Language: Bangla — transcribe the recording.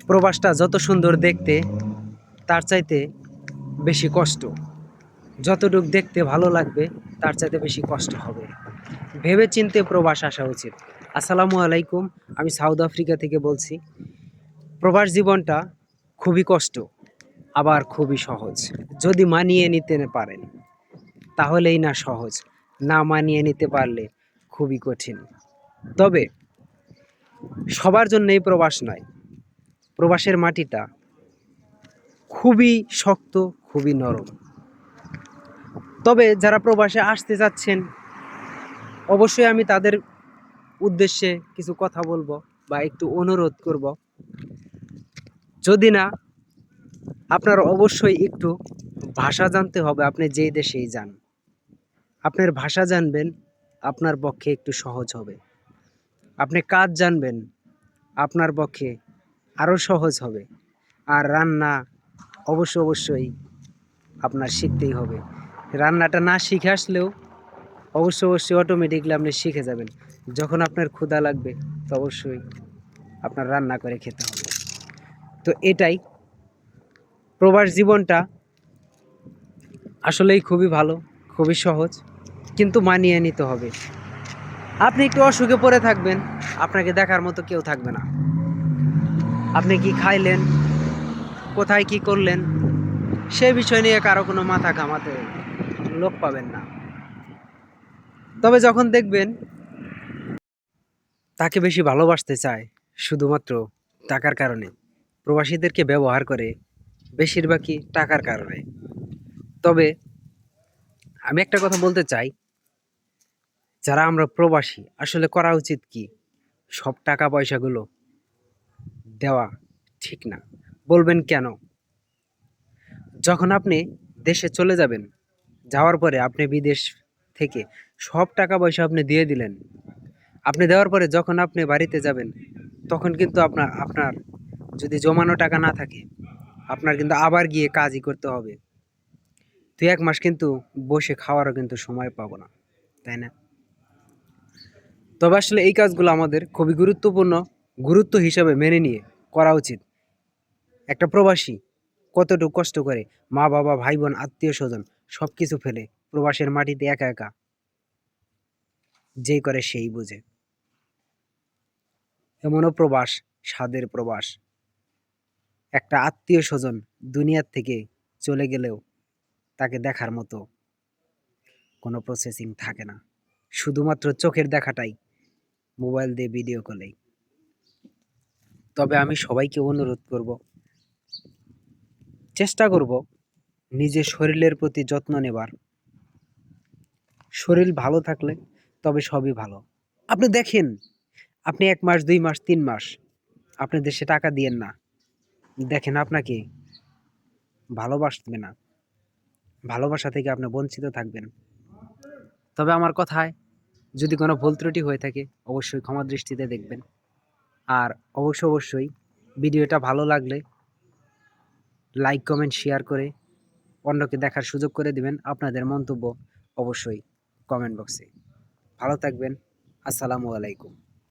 প্রবাসটা যত সুন্দর দেখতে তার চাইতে বেশি কষ্ট। যতটুক দেখতে ভালো লাগবে তার চাইতে বেশি কষ্ট হবে। ভেবে চিন্তে প্রবাস আসা উচিত। আসসালামু আলাইকুম, আমি সাউথ আফ্রিকা থেকে বলছি। প্রবাস জীবনটা খুবই কষ্ট, আবার খুবই সহজ। যদি মানিয়ে নিতে পারেন তাহলেই না সহজ, না মানিয়ে নিতে পারলে খুবই কঠিন। তবে সবার জন্য এই প্রবাস নয়। প্রবাসের মাটিটা খুবই শক্ত, খুবই নরম। তবে যারা প্রবাসে আসতে চাচ্ছেন, অবশ্যই আমি তাদের উদ্দেশ্যে কিছু কথা বলবো বা একটু অনুরোধ করব। যদি না, আপনার অবশ্যই একটু ভাষা জানতে হবে। আপনি যেই দেশেই যান, আপনার ভাষা জানবেন, আপনার পক্ষে একটু সহজ হবে। আপনি কাজ জানবেন, আপনার পক্ষে আরও সহজ হবে। আর রান্না অবশ্যই আপনার শিখতেই হবে। রান্নাটা না শিখে আসলেও অবশ্যই অটোমেটিকলি আপনি শিখে যাবেন। যখন আপনার ক্ষুধা লাগবে তো অবশ্যই আপনার রান্না করে খেতে হবে। তো এটাই, প্রবাস জীবনটা আসলেই খুবই ভালো, খুবই সহজ, কিন্তু মানিয়ে নিতে হবে। আপনি একটু অসুখে পড়ে থাকবেন, আপনাকে দেখার মতো কেউ থাকবে না। আপনি কি খাইলেন, কোথায় কি করলেন, সে বিষয় নিয়ে কারো কোনো মাথা ঘামাতে লোক পাবেন না। তবে যখন দেখবেন তাকে বেশি ভালোবাসতে চায় শুধুমাত্র টাকার কারণে, প্রবাসীদেরকে ব্যবহার করে বেশিরভাগই টাকার কারণে। তবে আমি একটা কথা বলতে চাই, যারা আমরা প্রবাসী আসলে করা উচিত কি? সব টাকা পয়সাগুলো দেওয়া ঠিক না। বলবেন কেন? যখন আপনি দেশে চলে যাবেন, যাওয়ার পরে আপনি বিদেশ থেকে সব টাকা পয়সা আপনি দিয়ে দিলেন। আপনি দেওয়ার পরে যখন আপনি বাড়িতে যাবেন, তখন কিন্তু আপনার আপনার যদি জমানো টাকা না থাকে, আপনার কিন্তু আবার গিয়ে কাজই করতে হবে। ২-১ মাস কিন্তু বসে খাওয়ারও কিন্তু সময় পাবো না, তাই না? তবে আসলে এই কাজগুলো আমাদের খুবই গুরুত্বপূর্ণ, গুরুত্ব হিসাবে মেনে নিয়ে করা উচিত। একটা প্রবাসী কতটুকু কষ্ট করে, মা বাবা ভাই বোন আত্মীয় স্বজন সব কিছু ফেলে প্রবাসের মাটিতে একা একা, যেই করে সেই বুঝে। এমনও প্রবাস, স্বাদের প্রবাস। একটা আত্মীয় স্বজন দুনিয়ার থেকে চলে গেলেও তাকে দেখার মতো কোনো প্রসেসিং থাকে না। শুধুমাত্র চোখের দেখাটাই, মোবাইল দিয়ে ভিডিও কলেই। তবে আমি সবাইকে অনুরোধ করব, চেষ্টা করব নিজের শরীরের প্রতি যত্ন নেবার। শরীর ভালো থাকলে তবে সবই ভালো। আপনি দেখেন, আপনি ১ মাস ২ মাস ৩ মাস আপনি দেশে টাকা দিয়েন না, দেখেন আপনাকে ভালোবাসবে না, ভালোবাসা থেকে আপনি বঞ্চিত থাকবেন। তবে আমার কথায় যদি কোনো ভুল ত্রুটি হয়ে থাকে অবশ্যই ক্ষমা দৃষ্টিতে দেখবেন। আর অবশ্যই ভিডিওটা ভালো লাগলে লাইক কমেন্ট শেয়ার করে অন্যকে দেখার সুযোগ করে দিবেন। আপনাদের মন্তব্য অবশ্যই কমেন্ট বক্সে। ভালো থাকবেন। আসসালামু আলাইকুম।